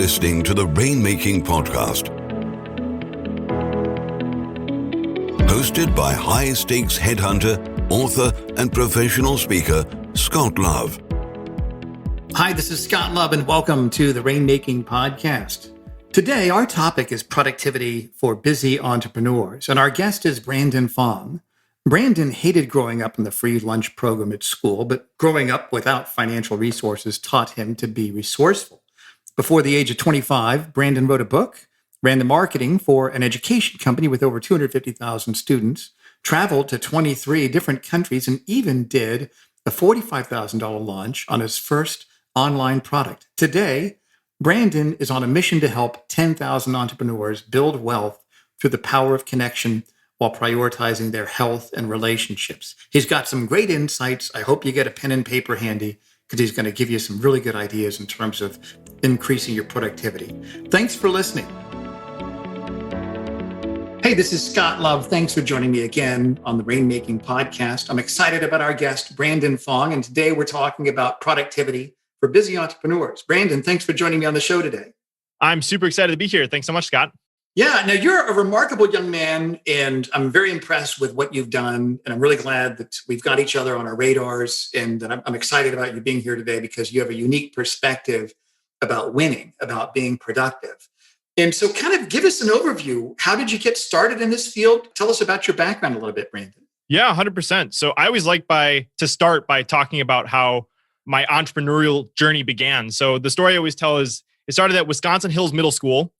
listening to the Rainmaking Podcast, hosted by high-stakes headhunter, author, and professional speaker, Scott Love. Hi, this is Scott Love, and welcome to the Rainmaking Podcast. Today, our topic is productivity for busy entrepreneurs, and our guest is Brandon Fong. Brandon hated growing up in the free lunch program at school, but growing up without financial resources taught him to be resourceful. Before the age of 25, Brandon wrote a book, ran the marketing for an education company with over 250,000 students, traveled to 23 different countries, and even did a $45,000 launch on his first online product. Today, Brandon is on a mission to help 10,000 entrepreneurs build wealth through the power of connection while prioritizing their health and relationships. He's got some great insights. I hope you get a pen and paper handy because he's going to give you some really good ideas in terms of increasing your productivity. Thanks for listening. Hey, this is Scott Love. Thanks for joining me again on the Rainmaking Podcast. I'm excited about our guest, Brandon Fong, and today we're talking about productivity for busy entrepreneurs. Brandon, thanks for joining me on the show today. I'm super excited to be here. Thanks so much, Scott. Yeah, now you're a remarkable young man, and I'm very impressed with what you've done. And I'm really glad that we've got each other on our radars. And that I'm excited about you being here today because you have a unique perspective about winning, about being productive. And so kind of give us an overview. How did you get started in this field? Tell us about your background a little bit, Brandon. Yeah, 100%. So I always like to start by talking about how my entrepreneurial journey began. So the story I always tell is it started at Wisconsin Hills Middle School.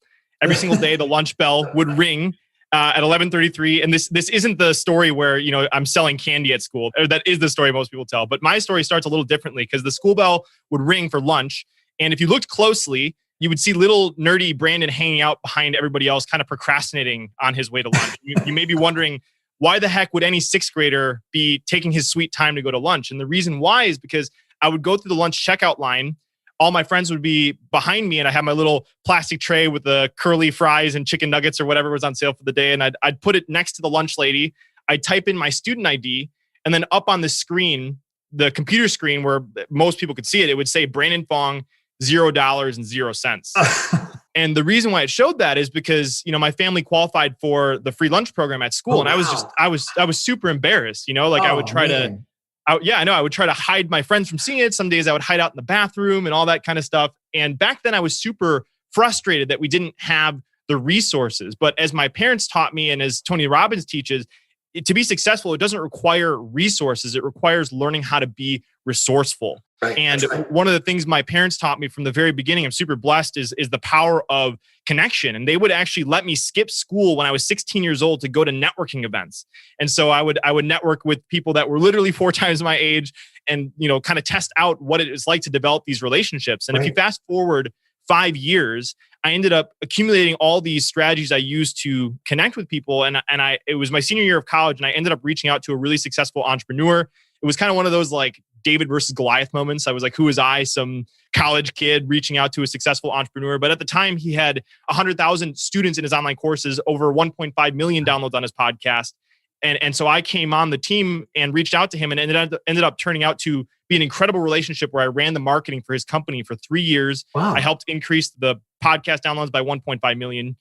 Every single day, the lunch bell would ring at 11:33. And this isn't the story where, I'm selling candy at school. Or that is the story most people tell. But my story starts a little differently because the school bell would ring for lunch. And if you looked closely, you would see little nerdy Brandon hanging out behind everybody else, kind of procrastinating on his way to lunch. You may be wondering, why the heck would any sixth grader be taking his sweet time to go to lunch? And the reason why is because I would go through the lunch checkout line. All my friends would be behind me, and I had my little plastic tray with the curly fries and chicken nuggets or whatever was on sale for the day. And I'd put it next to the lunch lady. I'd type in my student ID, and then up on the screen, the computer screen where most people could see it, it would say Brandon Fong, $0.00. And the reason why it showed that is because, my family qualified for the free lunch program at school. Oh, and wow. I was super embarrassed, I would try to I would try to hide my friends from seeing it. Some days I would hide out in the bathroom and all that kind of stuff. And back then I was super frustrated that we didn't have the resources. But as my parents taught me, and as Tony Robbins teaches, to be successful, it doesn't require resources. It requires learning how to be resourceful. Right, and right. One of the things my parents taught me from the very beginning, I'm super blessed, is the power of connection. And they would actually let me skip school when I was 16 years old to go to networking events. And so I would network with people that were literally 4 times my age and, kind of test out what it is like to develop these relationships. And If you fast forward 5 years, I ended up accumulating all these strategies I used to connect with people. And it was my senior year of college, and I ended up reaching out to a really successful entrepreneur. It was kind of one of those like David versus Goliath moments. I was like, who was I? Some college kid reaching out to a successful entrepreneur. But at the time, he had 100,000 students in his online courses, over 1.5 million downloads on his podcast. And so I came on the team and reached out to him, and ended up turning out to be an incredible relationship where I ran the marketing for his company for 3 years. Wow. I helped increase the podcast downloads by 1.5 million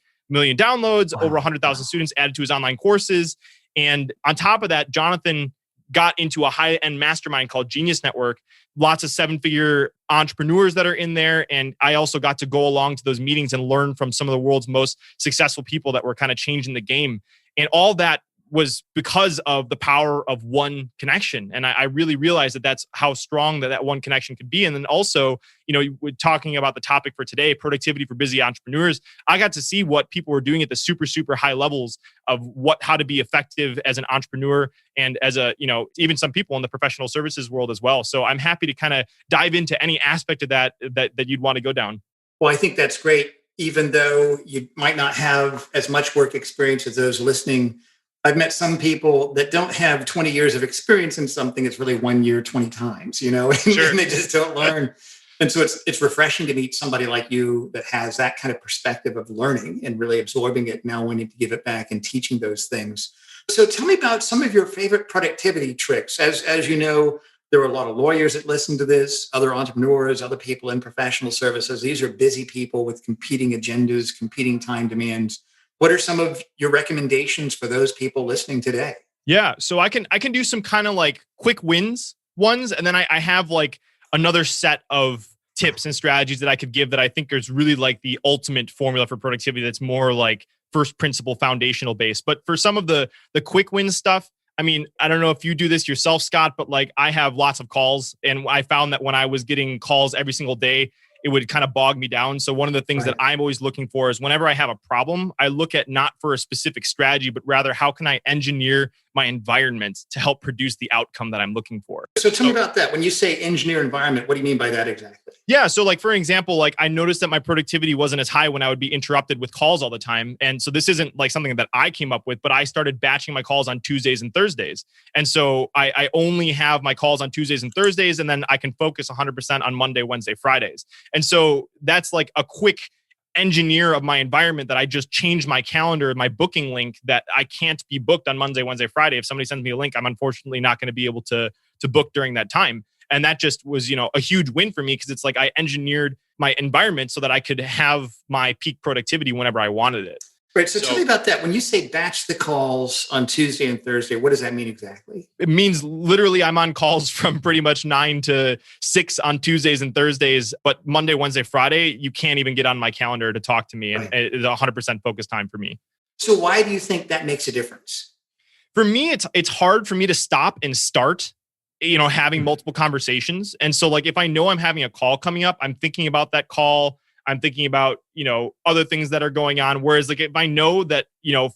downloads, over 100,000 students added to his online courses. And on top of that, Jonathan got into a high-end mastermind called Genius Network. Lots of 7-figure entrepreneurs that are in there. And I also got to go along to those meetings and learn from some of the world's most successful people that were kind of changing the game. And all that was because of the power of one connection. And I really realized that that's how strong that one connection could be. And then also, we're talking about the topic for today, productivity for busy entrepreneurs. I got to see what people were doing at the super, super high levels of how to be effective as an entrepreneur and as even some people in the professional services world as well. So I'm happy to kind of dive into any aspect of that you'd want to go down. Well, I think that's great. Even though you might not have as much work experience as those listening, I've met some people that don't have 20 years of experience in something. It's really 1 year, 20 times, and Sure. they just don't learn. And so it's refreshing to meet somebody like you that has that kind of perspective of learning and really absorbing it, now wanting to give it back and teaching those things. So tell me about some of your favorite productivity tricks. As you know, There are a lot of lawyers that listen to this, other entrepreneurs, other people in professional services. These are busy people with competing agendas, competing time demands. What are some of your recommendations for those people listening today? Yeah. So I can do some kind of like quick wins ones. And then I have like another set of tips and strategies that I could give that I think is really like the ultimate formula for productivity that's more like first principle foundational based. But for some of the quick win stuff, I mean, I don't know if you do this yourself, Scott, but like I have lots of calls, and I found that when I was getting calls every single day, it would kind of bog me down. So one of the things that I'm always looking for is whenever I have a problem, I look at not for a specific strategy, but rather how can I engineer my environment to help produce the outcome that I'm looking for. So tell me about that. When you say engineer environment, what do you mean by that exactly? Yeah. So like, for example, like I noticed that my productivity wasn't as high when I would be interrupted with calls all the time. And so this isn't like something that I came up with, but I started batching my calls on Tuesdays and Thursdays. And so I only have my calls on Tuesdays and Thursdays, and then I can focus 100% on Monday, Wednesday, Fridays. And so that's like a quick engineer of my environment that I just changed my calendar, my booking link, that I can't be booked on Monday, Wednesday, Friday. If somebody sends me a link, I'm unfortunately not going to be able to book during that time. And that just was, a huge win for me, because it's like I engineered my environment so that I could have my peak productivity whenever I wanted it. Right. So tell me about that. When you say batch the calls on Tuesday and Thursday, what does that mean exactly? It means literally I'm on calls from pretty much 9 to 6 on Tuesdays and Thursdays, but Monday, Wednesday, Friday, you can't even get on my calendar to talk to me. And it's 100% focus time for me. So why do you think that makes a difference? For me, it's hard for me to stop and start, having multiple conversations. And so like, if I know I'm having a call coming up, I'm thinking about that call. I'm thinking about, other things that are going on. Whereas like, if I know that,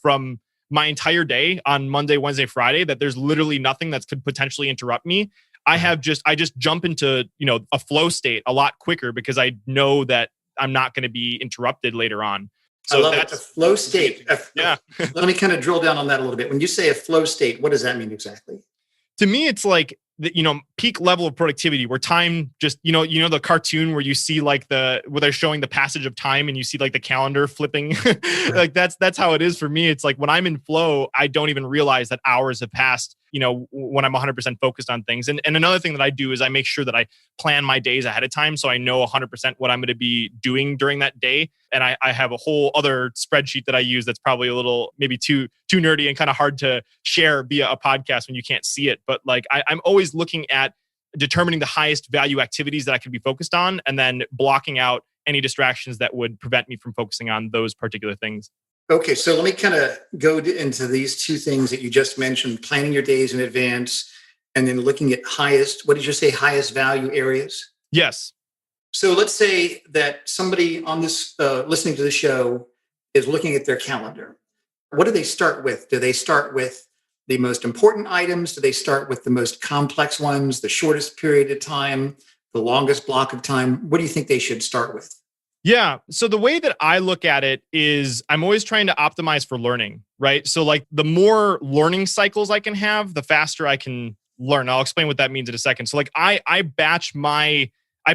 from my entire day on Monday, Wednesday, Friday, that there's literally nothing that could potentially interrupt me, I just jump into, a flow state a lot quicker, because I know that I'm not going to be interrupted later on. So I love that's a flow state. Yeah. Let me kind of drill down on that a little bit. When you say a flow state, what does that mean exactly? To me, it's like the peak level of productivity where time just the cartoon where you see like where they're showing the passage of time and you see like the calendar flipping. Like that's how it is for me. It's like when I'm in flow, I don't even realize that hours have passed, when I'm 100% focused on things. And another thing that I do is I make sure that I plan my days ahead of time, so I know 100% what I'm going to be doing during that day. And I have a whole other spreadsheet that I use that's probably a little maybe too nerdy and kind of hard to share via a podcast when you can't see it. But like I'm always looking at determining the highest value activities that I could be focused on, and then blocking out any distractions that would prevent me from focusing on those particular things. Okay, so let me kind of go into these two things that you just mentioned: planning your days in advance, and then looking at highest value areas? Yes. So let's say that somebody on this listening to the show is looking at their calendar. What do they start with? Do they start with the most important items? Do they start with the most complex ones, the shortest period of time, the longest block of time? What do you think they should start with? Yeah. So the way that I look at it is I'm always trying to optimize for learning, right? So like the more learning cycles I can have, the faster I can learn. I'll explain what that means in a second. So like I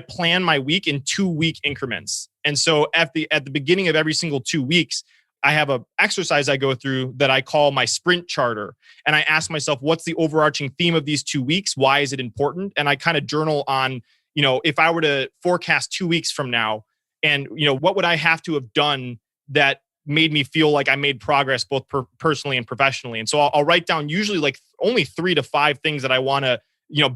plan my week in 2-week increments. And so at the beginning of every single 2 weeks, I have a exercise I go through that I call my sprint charter. And I ask myself, what's the overarching theme of these 2 weeks? Why is it important? And I kind of journal on, if I were to forecast 2 weeks from now, and, what would I have to have done that made me feel like I made progress both personally and professionally? And so I'll write down usually like only 3 to 5 things that I want to,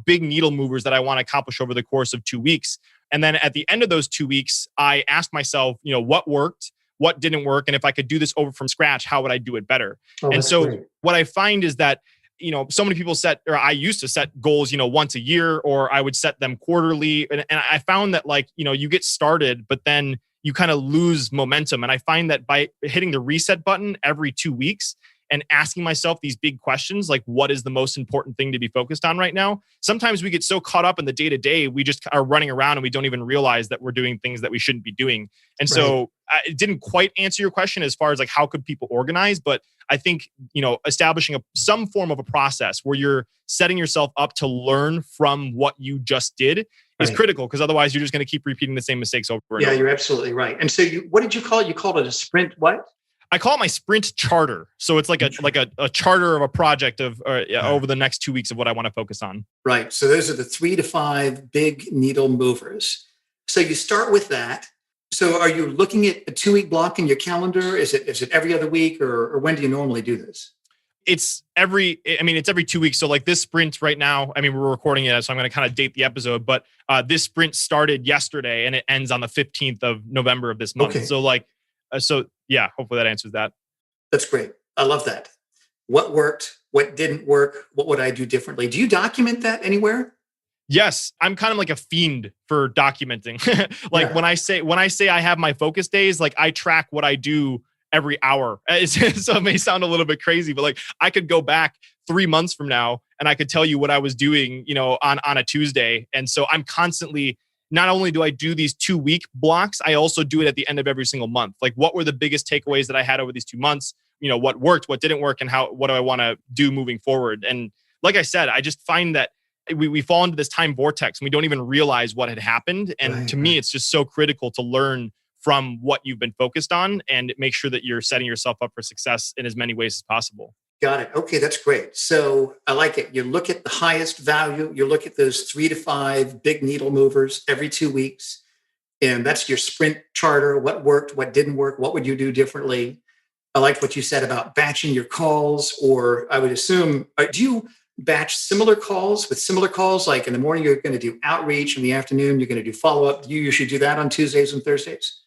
big needle movers that I want to accomplish over the course of 2 weeks. And then at the end of those 2 weeks, I ask myself, what worked, what didn't work, and if I could do this over from scratch, how would I do it better? And so great. What I find is that, so many people I used to set goals, once a year, or I would set them quarterly. And I found that like, you get started, but then you kind of lose momentum. And I find that by hitting the reset button every 2 weeks and asking myself these big questions, like what is the most important thing to be focused on right now? Sometimes we get so caught up in the day-to-day, we just are running around and we don't even realize that we're doing things that we shouldn't be doing. And so it didn't quite answer your question as far as like how could people organize, but I think, establishing some form of a process where you're setting yourself up to learn from what you just did is critical, because otherwise you're just going to keep repeating the same mistakes over and over. Yeah, you're absolutely right. And so what did you call it? You called it a sprint what? I call it my sprint charter. So it's like a charter of a project of over the next 2 weeks of what I want to focus on. Right. So those are the 3 to 5 big needle movers. So you start with that. So are you looking at a 2-week block in your calendar? Is it every other week, or when do you normally do this? It's every 2 weeks. So like this sprint right now, we're recording it, so I'm going to kind of date the episode, but this sprint started yesterday and it ends on the 15th of November of this month. Okay. So yeah, hopefully that answers that. That's great. I love that. What worked? What didn't work? What would I do differently? Do you document that anywhere? Yes, I'm kind of like a fiend for documenting. When I say I have my focus days, like I track what I do every hour. So it may sound a little bit crazy, but like I could go back 3 months from now and I could tell you what I was doing, on a Tuesday. And so I'm constantly, not only do I do these 2-week blocks, I also do it at the end of every single month. Like what were the biggest takeaways that I had over these 2 months? What worked, what didn't work, and what do I want to do moving forward? And like I said, I just find that we fall into this time vortex and we don't even realize what had happened. And to me, it's just so critical to learn from what you've been focused on and make sure that you're setting yourself up for success in as many ways as possible. Got it. Okay, that's great. So I like it. You look at the highest value, you look at those 3 to 5 big needle movers every 2 weeks. And that's your sprint charter. What worked, what didn't work, what would you do differently? I like what you said about batching your calls, or I would assume, do you batch similar calls with similar calls? Like in the morning, you're going to do outreach. In the afternoon, you're going to do follow-up. You usually do that on Tuesdays and Thursdays?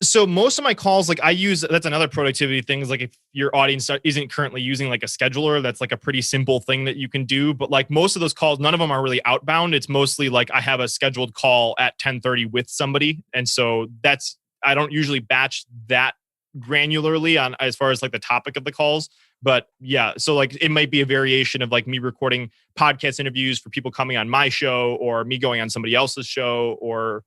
So most of my calls, like that's another productivity thing, is like if your audience isn't currently using like a scheduler, that's like a pretty simple thing that you can do. But like most of those calls, none of them are really outbound. It's mostly like I have a scheduled call at 10:30 with somebody. And so I don't usually batch that granularly on as far as like the topic of the calls. But yeah, so like it might be a variation of like me recording podcast interviews for people coming on my show, or me going on somebody else's show, or,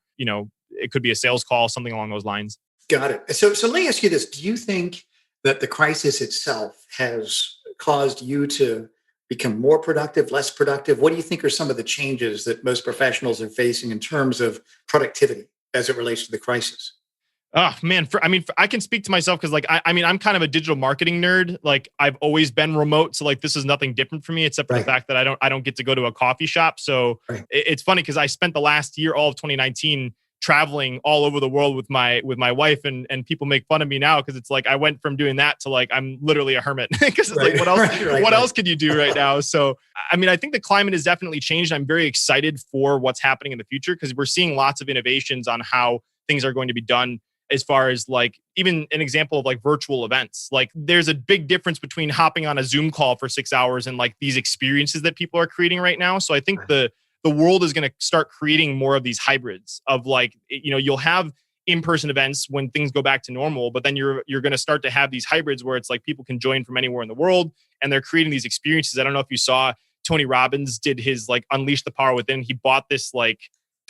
it could be a sales call, something along those lines. Got it. So let me ask you this. Do you think that the crisis itself has caused you to become more productive, less productive? What do you think are some of the changes that most professionals are facing in terms of productivity as it relates to the crisis? Oh man, I can speak to myself because like, I'm kind of a digital marketing nerd. Like I've always been remote. So like, this is nothing different for me, except for the fact that I don't get to go to a coffee shop. So it's funny because I spent the last year, all of 2019, traveling all over the world with my wife, and people make fun of me now because it's like I went from doing that to like I'm literally a hermit because it's like what else could you do right now? So I think the climate has definitely changed. I'm very excited for what's happening in the future because we're seeing lots of innovations on how things are going to be done, as far as like even an example of like virtual events. Like there's a big difference between hopping on a Zoom call for 6 hours and like these experiences that people are creating right now. So I think the world is going to start creating more of these hybrids of like, you'll have in-person events when things go back to normal, but then you're going to start to have these hybrids where it's like people can join from anywhere in the world and they're creating these experiences. I don't know if you saw Tony Robbins did his like Unleash the Power Within. He bought this, like,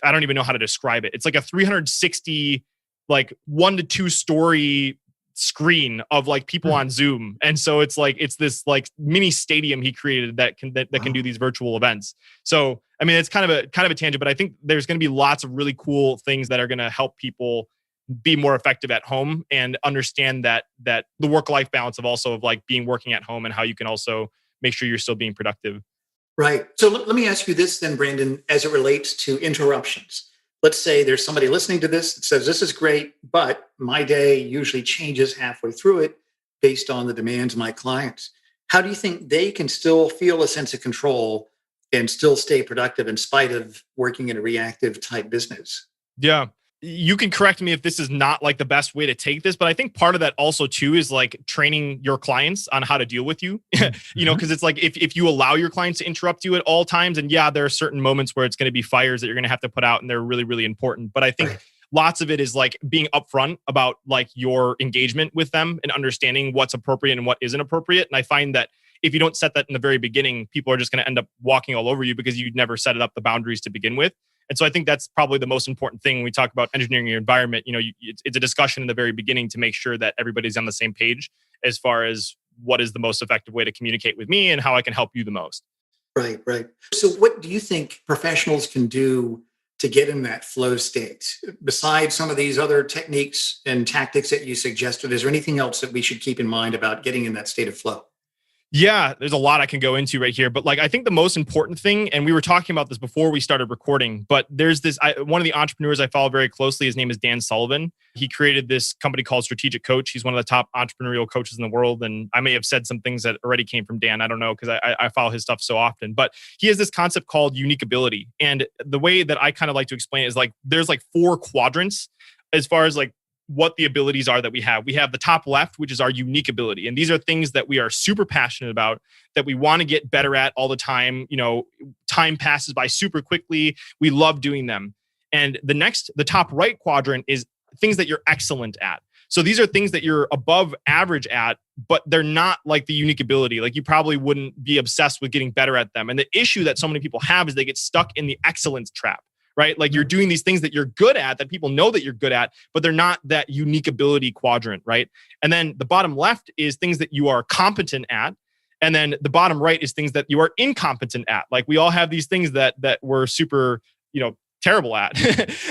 I don't even know how to describe it. It's like a 360, like 1 to 2 story screen of like people on Zoom. And so it's this like mini stadium he created that can do these virtual events. So, it's kind of a tangent, but I think there's going to be lots of really cool things that are going to help people be more effective at home and understand that the work-life balance of also of like working at home and how you can also make sure you're still being productive. Right. So let me ask you this then, Brandon, as it relates to interruptions. Let's say there's somebody listening to this that says, this is great, but my day usually changes halfway through it based on the demands of my clients. How do you think they can still feel a sense of control and still stay productive in spite of working in a reactive type business? Yeah. You can correct me if this is not like the best way to take this, but I think part of that also too is like training your clients on how to deal with you, because it's like if you allow your clients to interrupt you at all times, and yeah, there are certain moments where it's going to be fires that you're going to have to put out and they're really, really important. But I think lots of it is like being upfront about like your engagement with them and understanding what's appropriate and what isn't appropriate. And I find that if you don't set that in the very beginning, people are just going to end up walking all over you because you never set it up the boundaries to begin with. And so I think that's probably the most important thing when we talk about engineering your environment. It's a discussion in the very beginning to make sure that everybody's on the same page as far as what is the most effective way to communicate with me and how I can help you the most. Right. So what do you think professionals can do to get in that flow state? Besides some of these other techniques and tactics that you suggested, is there anything else that we should keep in mind about getting in that state of flow? Yeah, there's a lot I can go into right here, but like I think the most important thing, and we were talking about this before we started recording, but there's this one of the entrepreneurs I follow very closely. His name is Dan Sullivan. He created this company called Strategic Coach. He's one of the top entrepreneurial coaches in the world, and I may have said some things that already came from Dan. I don't know because I follow his stuff so often. But he has this concept called unique ability, and the way that I kind of like to explain it is like there's like 4 quadrants as far as like what the abilities are that we have. We have the top left, which is our unique ability. And these are things that we are super passionate about, that we want to get better at all the time. You know, time passes by super quickly. We love doing them. And the top right quadrant is things that you're excellent at. So these are things that you're above average at, but they're not like the unique ability. Like you probably wouldn't be obsessed with getting better at them. And the issue that so many people have is they get stuck in the excellence trap. Right? Like you're doing these things that you're good at, that people know that you're good at, but they're not that unique ability quadrant, right? And then the bottom left is things that you are competent at. And then the bottom right is things that you are incompetent at. Like we all have these things that we're super, terrible at.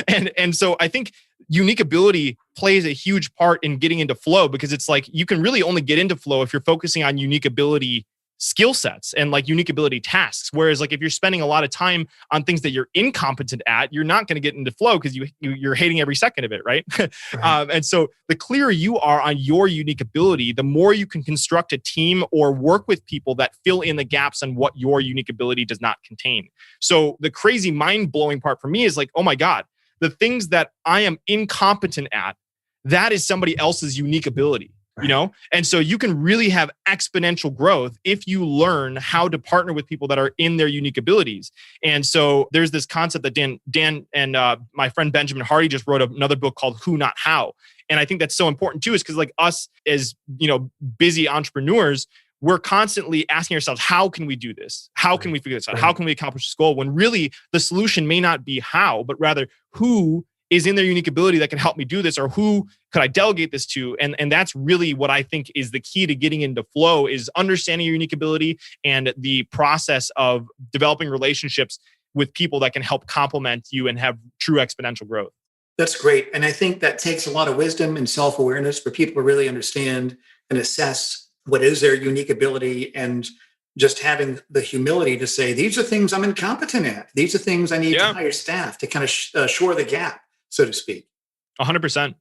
and so I think unique ability plays a huge part in getting into flow, because it's like you can really only get into flow if you're focusing on unique ability skill sets and like unique ability tasks. Whereas like if you're spending a lot of time on things that you're incompetent at, you're not going to get into flow because you're hating every second of it, right? Right. And so the clearer you are on your unique ability, the more you can construct a team or work with people that fill in the gaps on what your unique ability does not contain. So the crazy mind-blowing part for me is like, oh my God, the things that I am incompetent at, that is somebody else's unique ability. And so you can really have exponential growth if you learn how to partner with people that are in their unique abilities. And so there's this concept that Dan and my friend Benjamin Hardy just wrote another book called Who Not How. And I think that's so important too, is because like us as, busy entrepreneurs, we're constantly asking ourselves, how can we do this? How can we figure this out? How can we accomplish this goal? When really the solution may not be how, but rather who is in their unique ability that can help me do this, or who could I delegate this to? And that's really what I think is the key to getting into flow, is understanding your unique ability and the process of developing relationships with people that can help complement you and have true exponential growth. That's great. And I think that takes a lot of wisdom and self-awareness for people to really understand and assess what is their unique ability, and just having the humility to say, these are things I'm incompetent at. These are things I need to hire staff to kind of shore the gap, so to speak. 100%.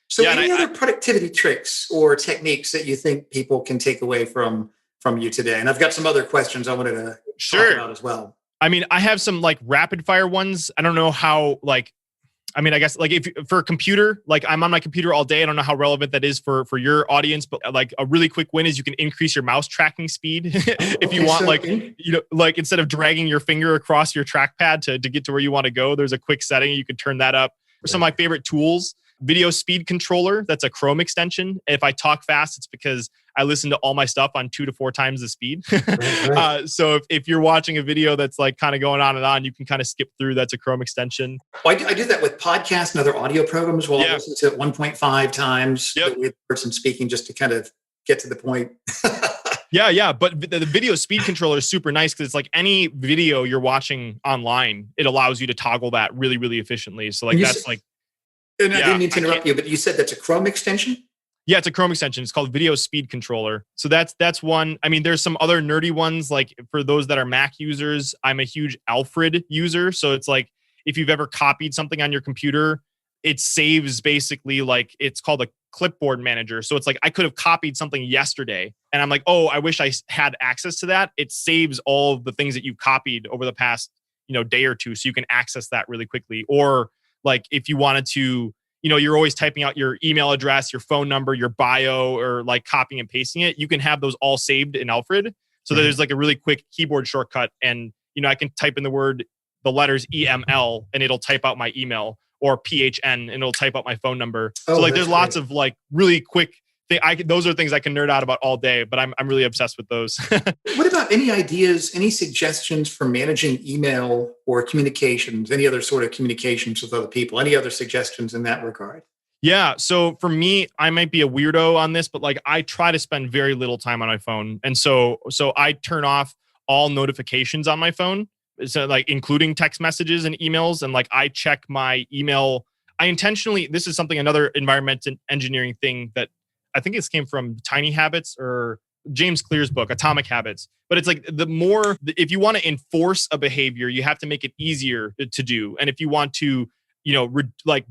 So any other productivity tricks or techniques that you think people can take away from you today? And I've got some other questions I wanted to talk about as well. I mean, I have some like rapid fire ones. I don't know how I guess like if for a computer, like I'm on my computer all day. I don't know how relevant that is for your audience, but like a really quick win is you can increase your mouse tracking speed if you want, like instead of dragging your finger across your trackpad to get to where you want to go, there's a quick setting. You can turn that up. Some of my favorite tools, video speed controller. That's a Chrome extension. If I talk fast, it's because I listen to all my stuff on 2 to 4 times the speed. Right. So if you're watching a video that's like kind of going on and on, you can kind of skip through. That's a Chrome extension. Well, I do that with podcasts and other audio programs. Well, I listen to it 1.5 times with the person speaking, just to kind of get to the point. Yeah. But the video speed controller is super nice because it's like any video you're watching online, it allows you to toggle that really, really efficiently. So like that's like. And I didn't mean to interrupt you, but you said that's a Chrome extension? Yeah, it's a Chrome extension. It's called Video Speed Controller. So that's one. I mean, there's some other nerdy ones. Like for those that are Mac users, I'm a huge Alfred user. So it's like if you've ever copied something on your computer, it saves basically like it's called a clipboard manager. So it's like I could have copied something yesterday and I'm like, oh, I wish I had access to that. It saves all of the things that you've copied over the past, day or two. So you can access that really quickly. Or like if you wanted to, you're always typing out your email address, your phone number, your bio, or like copying and pasting it. You can have those all saved in Alfred. So there's like a really quick keyboard shortcut. And, I can type in the letters EML and it'll type out my email, or PHN and it'll type out my phone number. So like there's lots of like really quick those are things I can nerd out about all day, but I'm really obsessed with those. What about any ideas, any suggestions for managing email or communications, any other sort of communications with other people? Any other suggestions in that regard? Yeah. So for me, I might be a weirdo on this, but like I try to spend very little time on my phone. And so I turn off all notifications on my phone. So like including text messages and emails. And like I check my email. I intentionally, this is something, another environment and engineering thing that I think it came from Tiny Habits or James Clear's book, Atomic Habits. But it's like if you want to enforce a behavior, you have to make it easier to do. And if you want to,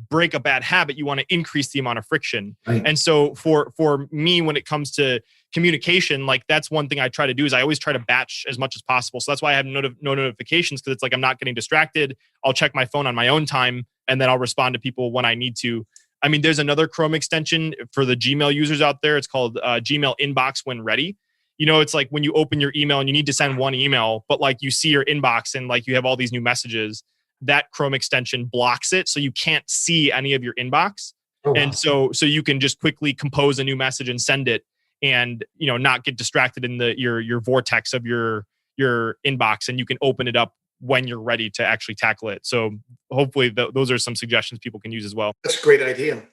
break a bad habit, you want to increase the amount of friction. Right. And so for me, when it comes to communication, like that's one thing I try to do is I always try to batch as much as possible. So that's why I have no notifications, because it's like I'm not getting distracted. I'll check my phone on my own time, and then I'll respond to people when I need to. I mean, there's another Chrome extension for the Gmail users out there. It's called Gmail Inbox When Ready. It's like when you open your email and you need to send one email, but like you see your inbox and like you have all these new messages, that Chrome extension blocks it. So you can't see any of your inbox. Oh, wow. And so you can just quickly compose a new message and send it, and, not get distracted in your vortex of your inbox, and you can open it up when you're ready to actually tackle it. So hopefully those are some suggestions people can use as well. That's a great idea.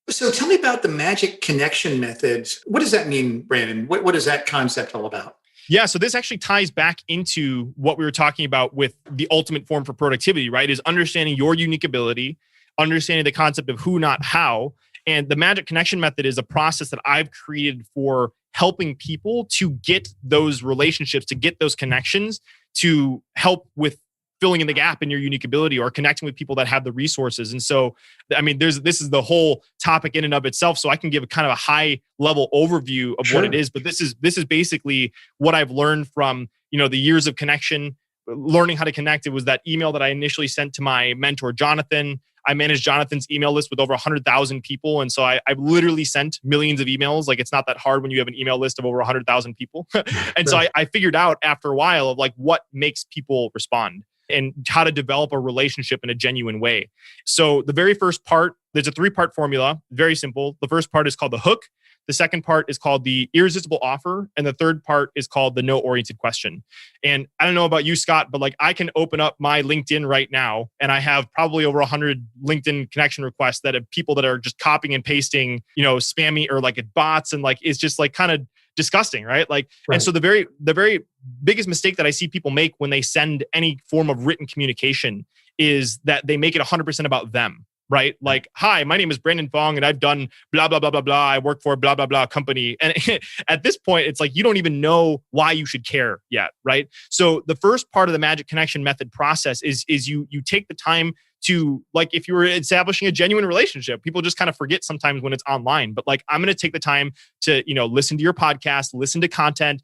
So tell me about the magic connection methods. What does that mean, Brandon? What is that concept all about? Yeah, so this actually ties back into what we were talking about with the ultimate form for productivity, right? Is understanding your unique ability, understanding the concept of who, not how. And the magic connection method is a process that I've created for helping people to get those relationships, to get those connections, to help with filling in the gap in your unique ability or connecting with people that have the resources. And so, I mean, this is the whole topic in and of itself. So I can give a kind of a high level overview of what it is, but this is basically what I've learned from, the years of connection, learning how to connect. It was that email that I initially sent to my mentor, Jonathan. I managed Jonathan's email list with over 100,000 people. And so I've literally sent millions of emails. Like, it's not that hard when you have an email list of over 100,000 people. And so I figured out after a while of like what makes people respond and how to develop a relationship in a genuine way. So the very first part, there's a 3-part formula, very simple. The first part is called the hook. The second part is called the irresistible offer. And the third part is called the no-oriented question. And I don't know about you, Scott, but like I can open up my LinkedIn right now and I have probably over 100 LinkedIn connection requests that have people that are just copying and pasting, spammy or like bots. And like, it's just like kind of disgusting, right? Like, right. And so the very biggest mistake that I see people make when they send any form of written communication is that they make it 100% about them, right? Like, hi, my name is Brandon Fong and I've done blah, blah, blah, blah, blah. I work for blah, blah, blah company. And at this point, it's like, you don't even know why you should care yet, right? So the first part of the magic connection method process is you take the time to, like, if you were establishing a genuine relationship, people just kind of forget sometimes when it's online, but like, I'm going to take the time to, listen to your podcast, listen to content,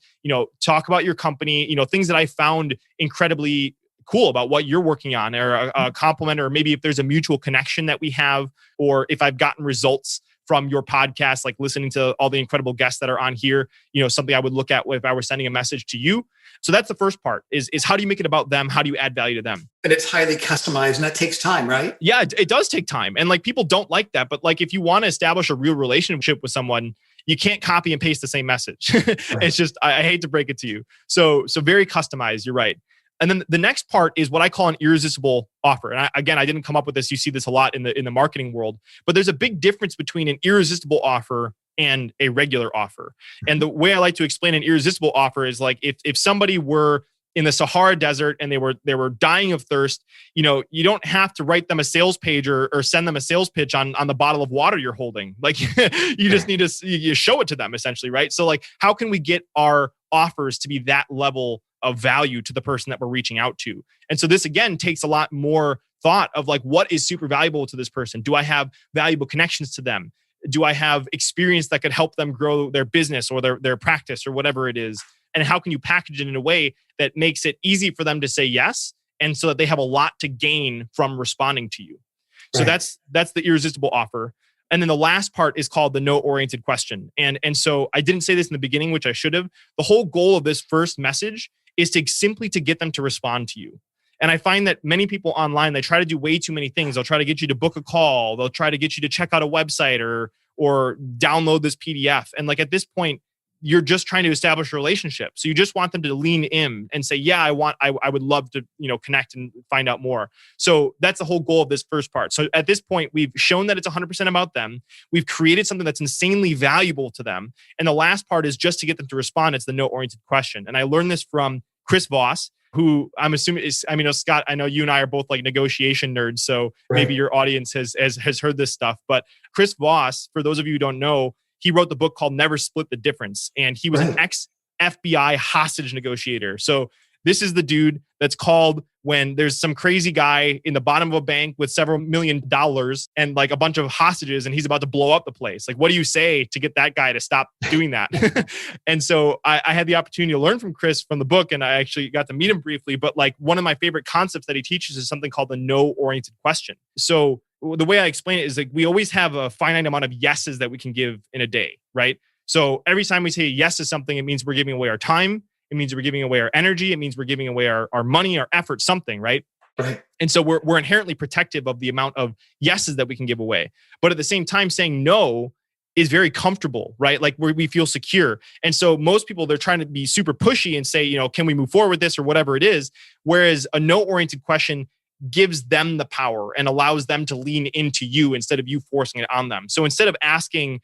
talk about your company, things that I found incredibly cool about what you're working on, or a compliment, or maybe if there's a mutual connection that we have, or if I've gotten results from your podcast, like listening to all the incredible guests that are on here, something I would look at if I were sending a message to you. So that's the first part is how do you make it about them? How do you add value to them? And it's highly customized, and that takes time, right? Yeah, it does take time. And like, people don't like that. But like, if you want to establish a real relationship with someone, you can't copy and paste the same message. Right. It's just, I hate to break it to you. So very customized, you're right. And then the next part is what I call an irresistible offer. And I didn't come up with this. You see this a lot in the marketing world, but there's a big difference between an irresistible offer and a regular offer. And the way I like to explain an irresistible offer is like, if somebody were in the Sahara Desert and they were dying of thirst, you don't have to write them a sales page or send them a sales pitch on the bottle of water you're holding. Like, you just need to you show it to them essentially, right? So like, how can we get our offers to be that level of value to the person that we're reaching out to? And so this again takes a lot more thought of like, what is super valuable to this person? Do I have valuable connections to them? Do I have experience that could help them grow their business or their practice or whatever it is? And how can you package it in a way that makes it easy for them to say yes, and so that they have a lot to gain from responding to you? Right. So that's the irresistible offer. And then the last part is called the no-oriented question. And so I didn't say this in the beginning, which I should have. The whole goal of this first message is to simply to get them to respond to you. And I find that many people online, they try to do way too many things. They'll try to get you to book a call. They'll try to get you to check out a website or download this PDF. And like, at this point, you're just trying to establish a relationship. So you just want them to lean in and say, yeah, I would love to, connect and find out more. So that's the whole goal of this first part. So at this point, we've shown that it's 100% about them. We've created something that's insanely valuable to them. And the last part is just to get them to respond. It's the no-oriented question. And I learned this from Chris Voss. who I'm assuming is, I mean, Scott, I know you and I are both like negotiation nerds, so maybe your audience has heard this stuff. But Chris Voss, for those of you who don't know, he wrote the book called Never Split the Difference. And he was an ex-FBI hostage negotiator. So this is the dude that's called when there's some crazy guy in the bottom of a bank with several $1 million and like a bunch of hostages, and he's about to blow up the place. Like, what do you say to get that guy to stop doing that? And so I had the opportunity to learn from Chris from the book, and I actually got to meet him briefly. But like, one of my favorite concepts that he teaches is something called the no-oriented question. So the way I explain it is like, we always have a finite amount of yeses that we can give in a day, right? So every time we say yes to something, it means we're giving away our time. It means we're giving away our energy. It means we're giving away our money, our effort, something, right? Right. And so we're inherently protective of the amount of yeses that we can give away. But at the same time, saying no is very comfortable, right? Like we feel secure. And so most people, they're trying to be super pushy and say, can we move forward with this or whatever it is? Whereas a no-oriented question gives them the power and allows them to lean into you instead of you forcing it on them. So instead of asking,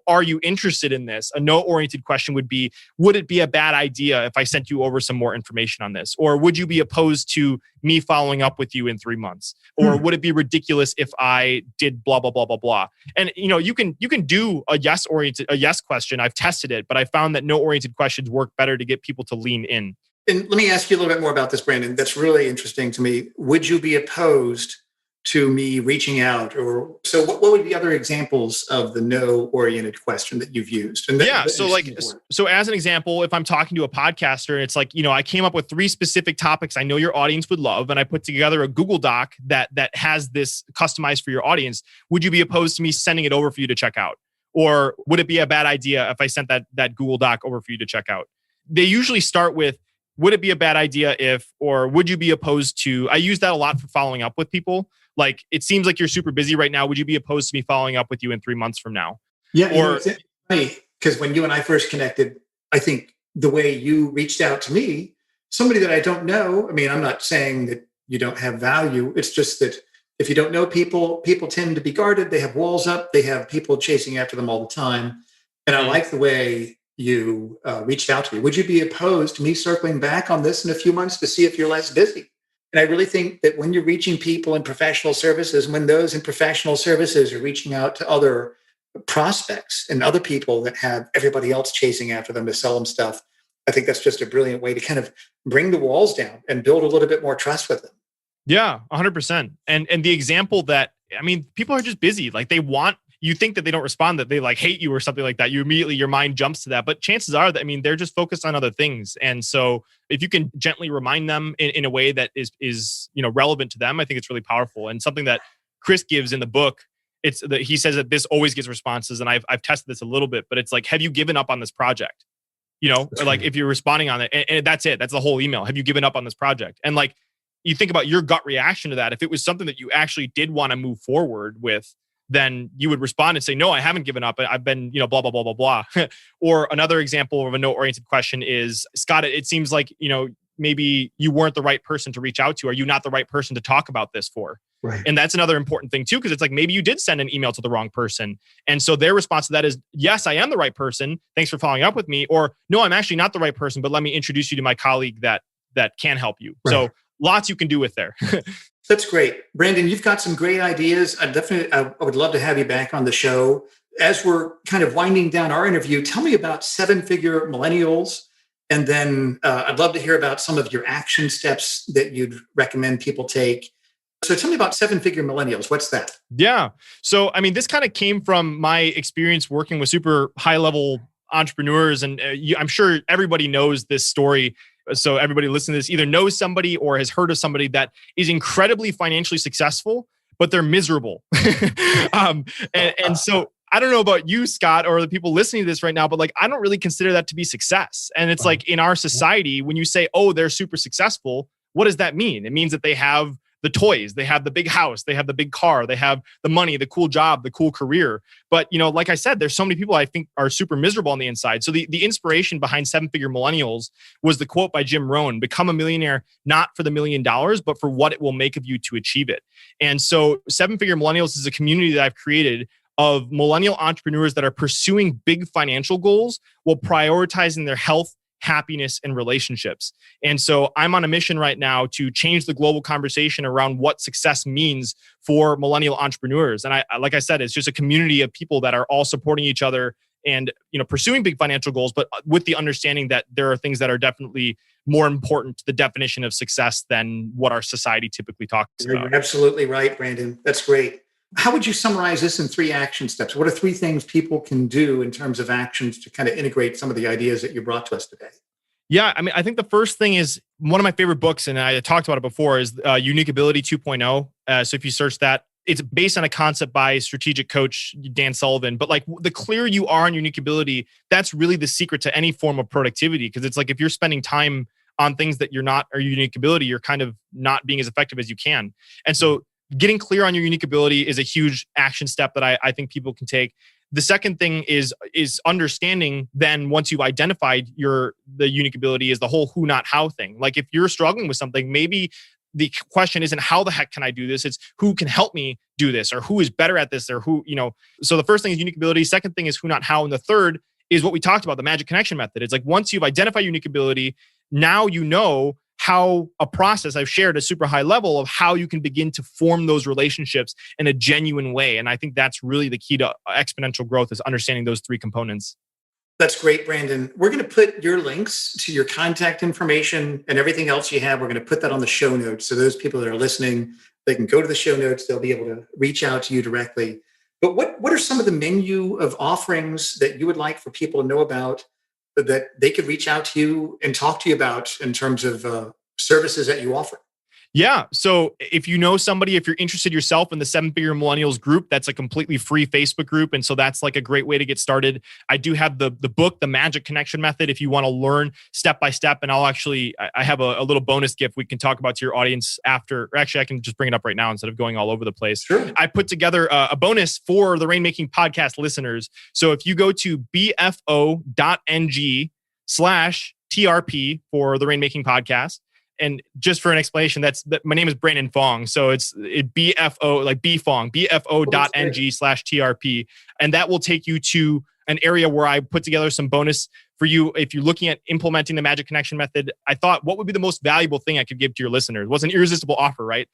are you interested in this? A no-oriented question would be, would it be a bad idea if I sent you over some more information on this? Or would you be opposed to me following up with you in 3 months? Or would it be ridiculous if I did blah, blah, blah, blah, blah? And you can do a yes question. I've tested it, but I found that no-oriented questions work better to get people to lean in. And let me ask you a little bit more about this, Brandon. That's really interesting to me. Would you be opposed to me reaching out? Or so what would be other examples of the no-oriented question that you've used? And so as an example, if I'm talking to a podcaster and it's like, I came up with 3 specific topics I know your audience would love, and I put together a Google Doc that has this customized for your audience, would you be opposed to me sending it over for you to check out? Or would it be a bad idea if I sent that Google Doc over for you to check out? They usually start with, would it be a bad idea if, or would you be opposed to, I use that a lot for following up with people. Like, it seems like you're super busy right now. Would you be opposed to me following up with you in 3 months from now? Yeah. It's funny because when you and I first connected, I think the way you reached out to me, somebody that I don't know, I mean, I'm not saying that you don't have value. It's just that if you don't know people tend to be guarded. They have walls up. They have people chasing after them all the time. And I like the way you reached out to me. Would you be opposed to me circling back on this in a few months to see if you're less busy? And I really think that when you're reaching people in professional services, when those in professional services are reaching out to other prospects and other people that have everybody else chasing after them to sell them stuff, I think that's just a brilliant way to kind of bring the walls down and build a little bit more trust with them. Yeah, 100%. And the example that, I mean, people are just busy. Like you think that they don't respond, that they like hate you or something like that. Your mind jumps to that. But chances are that, I mean, they're just focused on other things. And so if you can gently remind them in a way that is relevant to them, I think it's really powerful. And something that Chris gives in the book, he says that this always gets responses. And I've tested this a little bit, but it's like, have you given up on this project? Like if you're responding on it, and that's it. That's the whole email. Have you given up on this project? And like, you think about your gut reaction to that. If it was something that you actually did want to move forward with, then you would respond and say, no, I haven't given up. I've been, blah, blah, blah, blah, blah. Or another example of a no-oriented question is, Scott, it seems like, maybe you weren't the right person to reach out to. Are you not the right person to talk about this for? Right. And that's another important thing too, because it's like, maybe you did send an email to the wrong person. And so their response to that is, yes, I am the right person. Thanks for following up with me. Or no, I'm actually not the right person, but let me introduce you to my colleague that can help you. Right. So lots you can do with there. That's great. Brandon, you've got some great ideas. I would love to have you back on the show. As we're kind of winding down our interview, tell me about 7-figure millennials. And then I'd love to hear about some of your action steps that you'd recommend people take. So tell me about 7-figure millennials. What's that? Yeah. So, I mean, this kind of came from my experience working with super high-level entrepreneurs. And I'm sure everybody knows this story. So everybody listening to this either knows somebody or has heard of somebody that is incredibly financially successful, but they're miserable. And so I don't know about you, Scott, or the people listening to this right now, but like, I don't really consider that to be success. And it's like in our society, when you say, oh, they're super successful, what does that mean? It means that they have the toys, they have the big house, they have the big car, they have the money, the cool job, the cool career. But, like I said, there's so many people I think are super miserable on the inside. So the inspiration behind 7-figure millennials was the quote by Jim Rohn: become a millionaire, not for the $1 million, but for what it will make of you to achieve it. And so 7-figure millennials is a community that I've created of millennial entrepreneurs that are pursuing big financial goals while prioritizing their health, happiness, and relationships. And so I'm on a mission right now to change the global conversation around what success means for millennial entrepreneurs. And like I said, it's just a community of people that are all supporting each other and pursuing big financial goals, but with the understanding that there are things that are definitely more important to the definition of success than what our society typically talks about. You're absolutely right, Brandon. That's great. How would you summarize this in 3 action steps? What are 3 things people can do in terms of actions to kind of integrate some of the ideas that you brought to us today? Yeah, I mean, I think the first thing is one of my favorite books, and I talked about it before, is Unique Ability 2.0. So if you search that, it's based on a concept by strategic coach Dan Sullivan. But like the clearer you are on unique ability, that's really the secret to any form of productivity. Because it's like if you're spending time on things that you're not or unique ability, you're kind of not being as effective as you can. And so getting clear on your unique ability is a huge action step that I think people can take. The second thing is understanding then once you've identified the unique ability is the whole who, not how thing. Like if you're struggling with something, maybe the question isn't how the heck can I do this? It's who can help me do this, or who is better at this, or who, So the first thing is unique ability. Second thing is who, not how. And the third is what we talked about, the magic connection method. It's like once you've identified unique ability, now you know how a process I've shared a super high level of how you can begin to form those relationships in a genuine way. And I think that's really the key to exponential growth is understanding those 3 components. That's great, Brandon. We're going to put your links to your contact information and everything else you have. We're going to put that on the show notes. So those people that are listening, they can go to the show notes. They'll be able to reach out to you directly. But what are some of the menu of offerings that you would like for people to know about that they could reach out to you and talk to you about in terms of services that you offer? Yeah. So if you know somebody, if you're interested yourself in the 7-Figure Millennials group, that's a completely free Facebook group. And so that's like a great way to get started. I do have the book, The Magic Connection Method, if you want to learn step by step. And I have a little bonus gift we can talk about to your audience after. Or actually, I can just bring it up right now instead of going all over the place. Sure. I put together a bonus for the Rainmaking Podcast listeners. So if you go to bfo.ng/TRP for the Rainmaking Podcast, and just for an explanation, my name is Brandon Fong. So it's BFO, like BFong, bfo.ng/TRP. And that will take you to an area where I put together some bonus for you. If you're looking at implementing the Magic Connection Method, I thought, what would be the most valuable thing I could give to your listeners? It was an irresistible offer, right?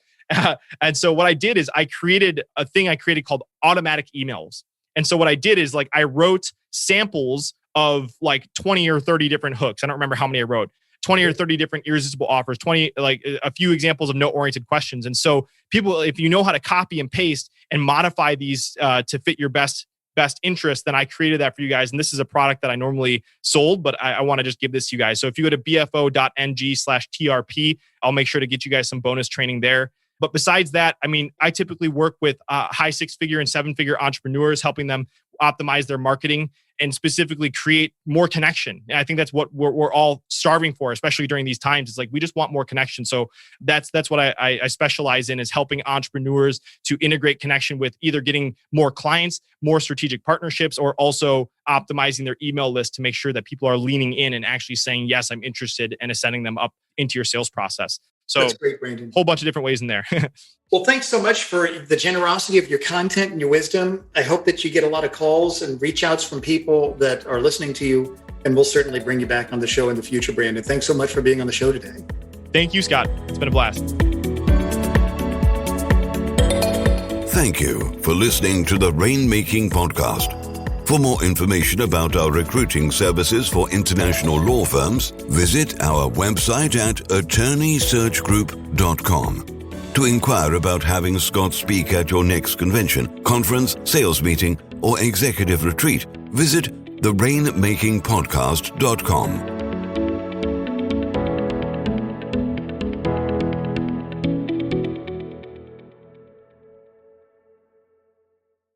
And so what I did is I created a thing called automatic emails. And so what I did is I wrote samples of 20 or 30 different hooks. I don't remember how many I wrote. 20 or 30 different irresistible offers, a few examples of no-oriented questions. And so people, if you know how to copy and paste and modify these to fit your best interest, then I created that for you guys. And this is a product that I normally sold, but I want to just give this to you guys. So if you go to bfo.ng/TRP, I'll make sure to get you guys some bonus training there. But besides that, I typically work with high 6-figure and 7-figure entrepreneurs, helping them optimize their marketing and specifically create more connection. And I think that's what we're all starving for, especially during these times. It's like, we just want more connection. So that's what I specialize in, is helping entrepreneurs to integrate connection with either getting more clients, more strategic partnerships, or also optimizing their email list to make sure that people are leaning in and actually saying, yes, I'm interested, and sending them up into your sales process. So that's great, Brandon. Whole bunch of different ways in there. Well, thanks so much for the generosity of your content and your wisdom. I hope that you get a lot of calls and reach outs from people that are listening to you, and we'll certainly bring you back on the show in the future, Brandon. Thanks so much for being on the show today. Thank you, Scott. It's been a blast. Thank you for listening to the Rainmaking Podcast. For more information about our recruiting services for international law firms, visit our website at attorneysearchgroup.com. To inquire about having Scott speak at your next convention, conference, sales meeting, or executive retreat, visit therainmakingpodcast.com.